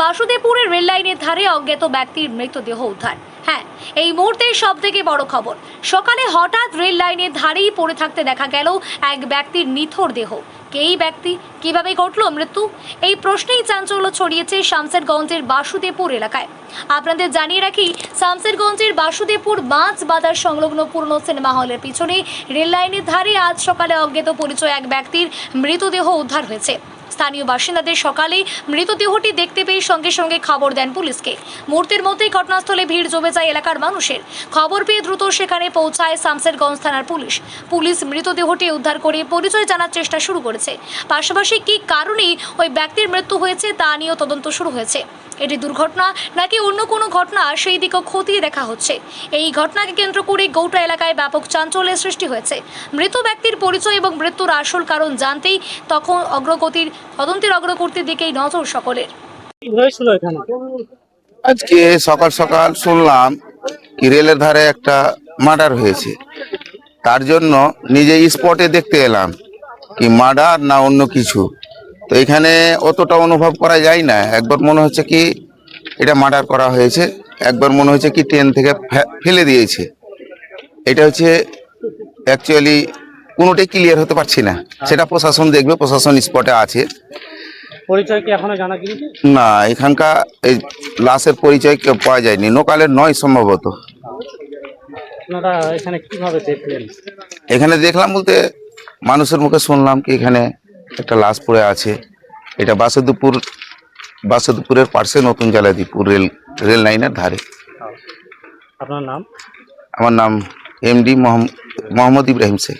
বাসুদেবপুরের rail লাইনের ধারে অজ্ঞাত ব্যক্তির মৃতদেহ উদ্ধার। হ্যাঁ, এই মুহূর্তে সব থেকে বড় খবর, সকালে হঠাৎ রেল লাইনের ধারেই পড়ে থাকতে দেখা গেল এক ব্যক্তির নিথর দেহ। কে এই ব্যক্তি, কিভাবে ঘটল মৃত্যু, এই প্রশ্নেই চাঞ্চল্য ছড়িয়েছে শামসেরগঞ্জের বাসুদেবপুর এলাকায়। আপনাদের জানিয়ে রাখি, শামসেরগঞ্জের বাসুদেবপুর মাছ বাজার সংলগ্ন পুরনো সিনেমা হলের পিছনে রেল লাইনের ধারে আজ সকালে অজ্ঞাত পরিচয় এক ব্যক্তির মৃতদেহ উদ্ধার হয়েছে। স্থানীয় বাসিন্দাদের সকালে মৃতদেহটি দেখতে পেয়ে সঙ্গে সঙ্গে খবর দেন পুলিশকে। মুহূর্তের মধ্যেই ঘটনাস্থলে ভিড় জমে যায় এলাকার মানুষের। খবর পেয়ে দ্রুত সেখানে পৌঁছায় শামসেরগঞ্জ থানার পুলিশ। পুলিশ মৃতদেহটি উদ্ধার করে পরিচয় জানার চেষ্টা শুরু করেছে। পাশাপাশি কী কারণে ওই ব্যক্তির মৃত্যু হয়েছে তা নিয়েও তদন্ত শুরু হয়েছে। এটি দুর্ঘটনা নাকি অন্য কোনো ঘটনা, সেই দিকও খতিয়ে দেখা হচ্ছে। এই ঘটনাকে কেন্দ্র করে গোটা এলাকায় ব্যাপক চাঞ্চল্যের সৃষ্টি হয়েছে। মৃত ব্যক্তির পরিচয় এবং মৃত্যুর আসল কারণ জানতেই তখন তদন্তের অগ্রগতির দিকেই নজর সকলের। আজকে সকাল সকাল শুনলাম কি রেলের ধারে একটা মার্ডার হয়েছে। তার জন্য নিজে স্পটে দেখতে এলাম কি মার্ডার না অন্য কিছু। তো এখানে অতটা অনুভব করা যায় না। একবার মনে হচ্ছে কি এটা মার্ডার করা হয়েছে, একবার মনে হচ্ছে কি ট্রেন থেকে ফেলে দিয়েছে। এটা হচ্ছে অ্যাকচুয়ালি কোনোটাই ক্লিয়ার হতে পারছি না। সেটা প্রশাসন দেখবে, প্রশাসন স্পটে আছে। পরিচয় কি এখনো জানা গিয়েছে? না, এখানকার এই লাশের পরিচয় কেউ পাওয়া যায়নি, লোকালের নয় সম্ভবত। আপনারা এখানে কিভাবে দেখলেন? এখানে দেখলাম বলতে মানুষের মুখে শুনলাম কি এখানে একটা লাশ পড়ে আছে। এটা বাসুদেবপুরের পাশে নতুন জালাদিপুর রেল লাইনের ধারে। আপনার নাম? আমার নাম এমডি মোহাম্মদ ইব্রাহিম শেখ।